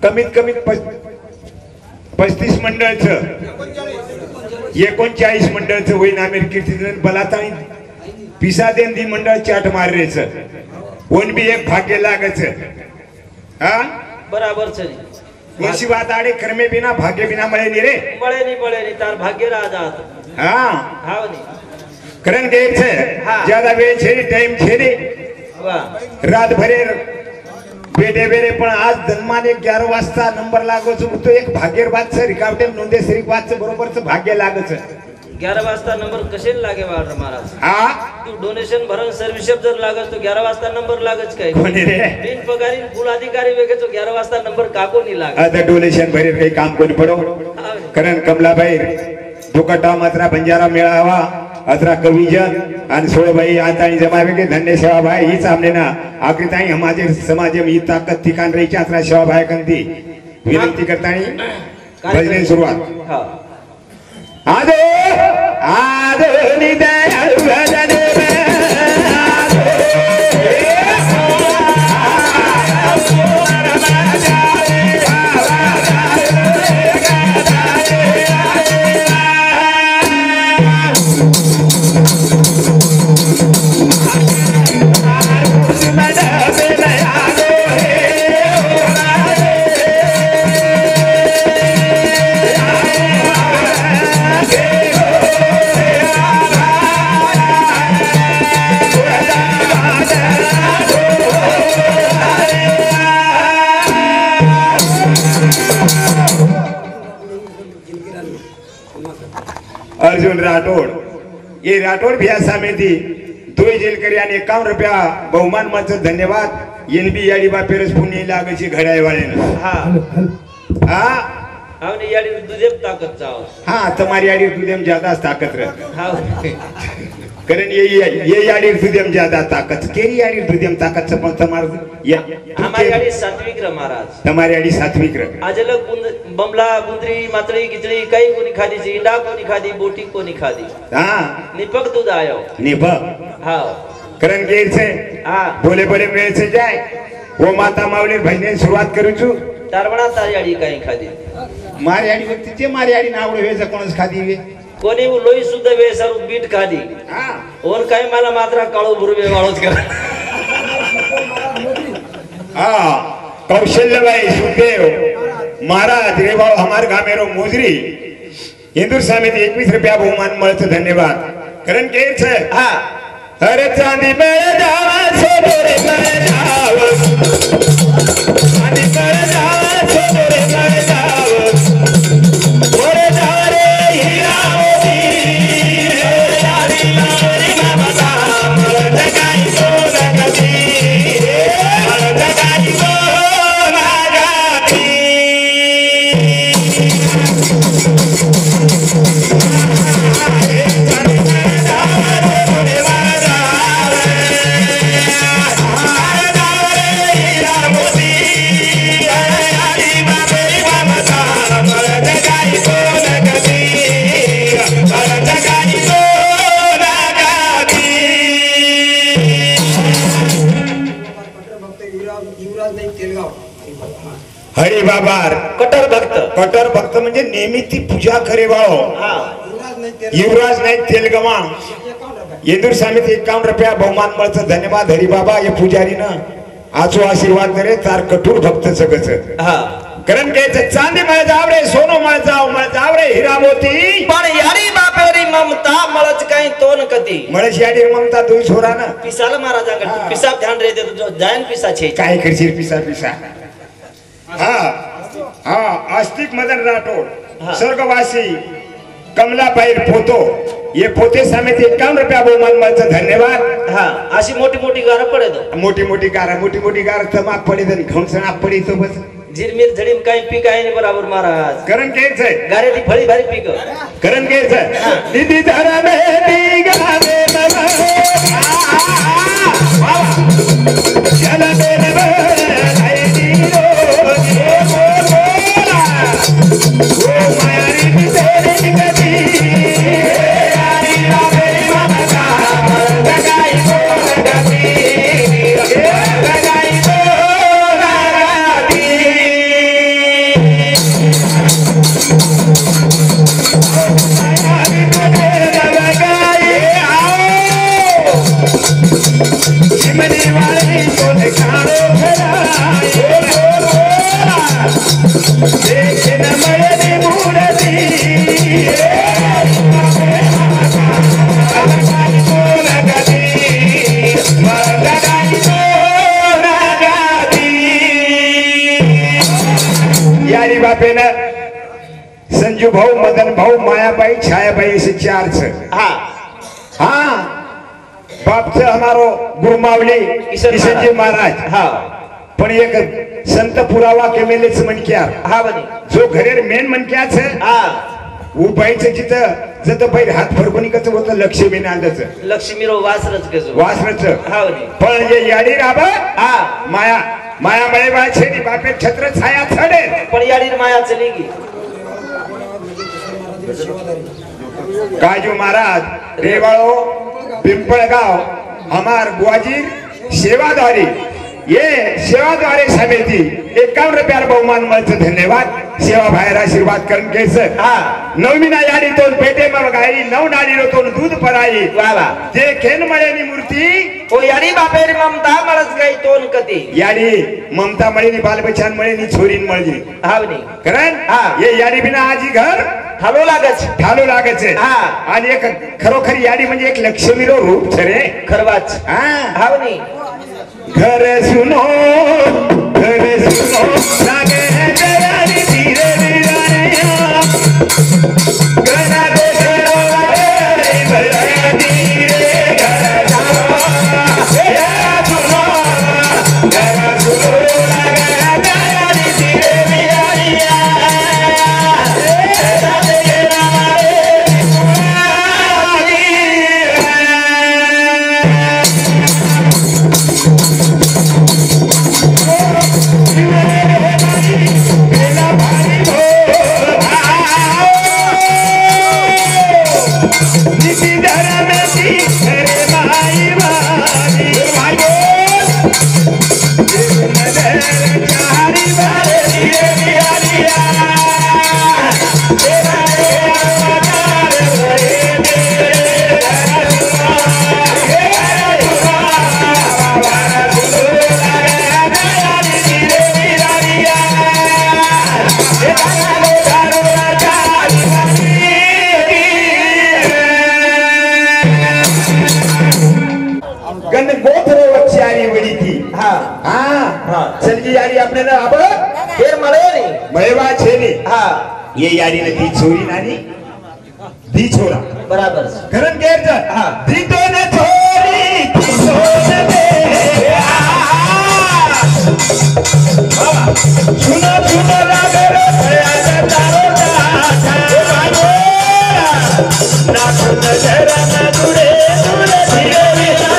कमीत कमी 35 मंडळचं 39 मंडळचं होईन आमिर कीर्तीन बलाताई पिसा देन दी मंडळ चाट मारेचं वन भी एक भाग्य लागच हा बराबर छे ऐसी बात आड़े कर्मे बिना भाग्य बिना मळे नी रे मळे नी तार भाग्य राजा हां हाव नी करण देर छे ज्यादा वेळ छे टाइम छे रे वाह रात भरे बेटे बेरे पण आज जन्माने 11 वाजता नंबर लागो तो एक भाग्यर बात छे रिकावटे नोंदे श्री बात छे बरोबर छे भाग्य लागच 11 वाजता नंबर कशे लागे वार महाराज हां तू डोनेशन भरन सर्विस जर लागस तो 11 वाजता नंबर लागच काय कोणी रे बिन पगारी फुल अधिकारी वेगे तो 11 वाजता नंबर काको नी लाग आता डोनेशन भरे काही काम कोणी पडो करण कमलाबाई दुकटा मात्रा बंजारा मेळावा अतरा कविजन आणि सोळबाई आता आणि जमावे के धन्य सेवा भाई हीच आमने ना आखरी ताई हमारे समाज में ही ताकत ठिकाण रही अतरा सेवा भाई कंती विनंती करतानी भजन सुरुवात हां आदो आदो निदय भजन अर्जुन राठोड ये राठोड भैया समिति 2 जेलकरी आणि 51 रुपया बहुमान मच धन्यवाद एनबी याडी बा पेरस पुण्य लागची घड्याळ वाळेन हां हां आवने याडी दुजेप ताकत जाओ हां तुम्हारी याडी तुदेम ज्यादा ताकत रह हां कारण ये याडी तुदेम ज्यादा ताकत केरी याडी तुदेम ताकत से पण तमार हमारी याडी सात्विक र महाराज तुम्हारी याडी सात्विक र आजलक बमला गुंदरी मातळी किचडी काही कोणी खादी जी इंडा कोणी खादी बोटी कोणी खादी हां निपक दूध आयो निपक हां करण गेर से हां बोले बोले मेल से जाय वो माता मावली भजन शुरुआत करू छु तारवणा तारयाडी काही खादी मारी याडी व्यक्तीचे मारी याडी नावड वेज कोणच खादी वे कोणी लोई सुद्धा वेसर बीट खादी हां और काही मला मात्रा काळो बुरवे वाळोच कर हां कौशल्यबाई सुदेव महाराज रे भाऊ हमार गामेरो मोजरी हिंदू समिति 21 रुपया बहुमान मळच धन्यवाद करण केर छे हां अरे चांदी में जावा सोरे में जावा चांदी में जावा सोरे में जावा ओरे जारे हीरा मोती यारी लारी बाबा साम लगाई सो लगती लगाई सो लगाती हरी बाबार कटर भक्त म्हणजे नेहमी ती पूजा करे वाळो युवराज नाही तेलगवा येदूर समिति 51 रुपया बहुमान मळच धन्यवाद हरी बाबा ये पुजारी ना आजो आशीर्वाद करे तार कठोर भक्त सगच हां करण के चांदी मळ जाव रे सोनो मळ जाव रे हीरा मोती पण यारी बापेरी ममता मळच काही तोन कती मळच याडी ममता तू छोरा ना पिसाला महाराजांकडे पिसा ध्यान रे दे जो जायन पिसा छे काय करशील पिसा हां हां आस्तिक मदन राठोड स्वर्गवासी कमला पायर पोतो ये पोते समिति 51 रुपया बहुमान मळच धन्यवाद हां अशी मोठी गार पडे दो मोठी गार तमाक पडी दन घणसणा पडी तो बस झिरमिर झडीम काही पीक आहे नाही बराबर महाराज करण केच है गारे ती फळी भारी पीक करण केच है निधि धरा में दी गावे बाबा चल मेरे भाई दी रो ओ मायारी तेरी गदी यारी मेरी माता का लगाई तो लगाई लगाई तो लगाई चिमनी वाले को दिखाड़ो खराए देखन मयनी मूर्ति यारी बापे ना संजू भाऊ मदन भाऊ मायाबाई छायाबाई असे चारच हाँ हाँ बापच हमारो गुरुमावली किशनजी महाराज हाँ पण एक संत पुरावा के मेलेच मनक्यार हाँ बनी जो घरेर मेन मनक्याच हाँ उपायचं जिथं जत बैल हात फडकून कच होतं लक्ष्मी नांदच लक्ष्मीरो वासरच कसो वासरच हाँ बनी पण जे याडी राबा हाँ माया माया मळे बा छेनी बापे छत्र छाया छडे पण याडीर माया चलेगी काजू महाराज रेवाळो पिंपळगाव हमार बुआजी सेवाद्वारे ये सेवाद्वारे समिति 51 रुपयार बहुमान मळचं धन्यवाद सेवा बाहेर आशीर्वाद करून घ्यायचं हाँ नवमीना याडी तोन पेटे मग गाई नव नाडीरो तोन दूध पराई वाला जे खेन मळेनी मूर्ती ओ याडी बापेर ममता मळस गई तोन कती याडी ममता मळेनी बालबच्चान मळेनी छोरीन मळजी हाँ बनी कारण हाँ. ये याडी बिना आजी घर ठालो लागच ठालो लागायचे हाँ. आणि एक खरोखरी याडी म्हणजे एक लक्ष्मीरो रूप छरे खरवाच हाँ बनी घर सुनो लागे दयारी धीरे धीरे घरा दे घरा धीरे घरा सुनो लागे दयारी धीरे अपने ना अब फिर मळे नहीं मळेवा छेनी हाँ ये यारी ने दी छोरी नानी दी छोरा बराबर करण केर जा हाँ दी तो ने छोरी दी छोरे दे सुनो सुनो लागे रे भया तारो ना सुन जरा ना जुड़े जुड़े धीरे धीरे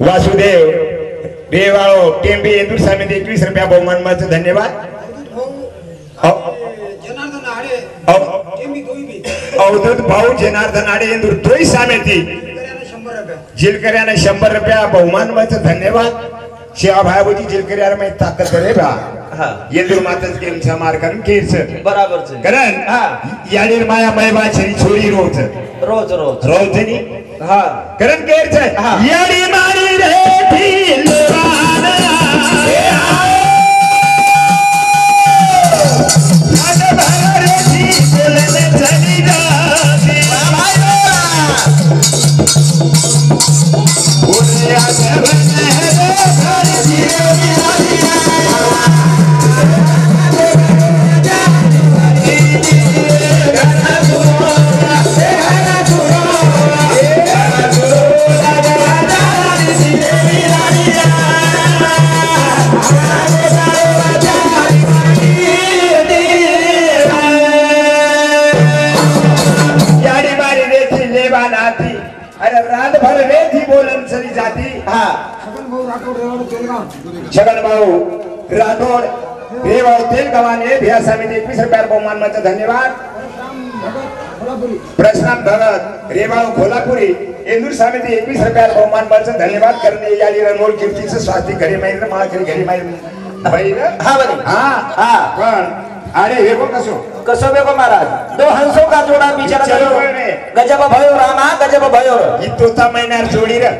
वासुदेव रेवाळो टेंबी इंदूर समिती 21 रुपया बहुमान मच धन्यवाद अवधूत भाऊ जनार्दन आडे इंदूर तोय समिती जिलकर्याने 100 रुपया बहुमान मच धन्यवाद सेवा भाईबोजी जिलकर्यार में ताकत रे बा हाँ इंदूर मातच गेम समार करून केस बराबर से करण हाँ याडीर माया मैबा छरी छोरी रोज रोज रोज रोज नी हाँ करण केर छे हाँ याडी मारी रे दिलवाना आगे भरे जी बोलने चली जाती बोले आगे बने रे घर जीवे अरे रात भर रेती बोलन चली जाती हाँ छगन भाऊ राठोड रेवाव तेल गव्हाणे भिया समिती 21 रुपयाला बहुमान मध्ये धन्यवाद. प्रशांत भगत रेवाव कोल्हापुरी इंदूर समिती 21 रुपयाला बहुमान मध्ये धन्यवाद. करणे याली रणोल कीर्तीचं स्वास्तिक घरी माहिती माळकरी घरी माहिती भाई हा बरे हा पण अरे वेगो कसो बेगो महाराज दो हंसों का जोड़ा बिचारा चलो गजब भयो रामा गजब भयो ही तोता मैनार जोड़ी रे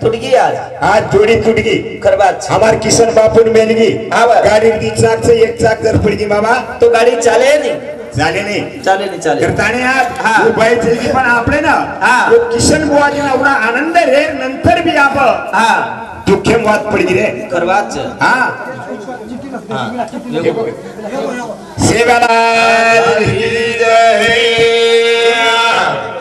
टूटगी आज जोड़ी टूटगी खरबात हमार किशन बापून मेलगी हाँ बा। गाड़ी दी चाक से एक चाक जर पडगी बाबा तो गाडी चाले नहीं झाले नाही चाले करताने आज हाँ। वो बैठे पण आपले ना हाँ। वो किशन बुवाजी ना एवढा आनंद रे नंतर भी आप हा दुःखेम वाद पडगी रे खरबात हा सेवाला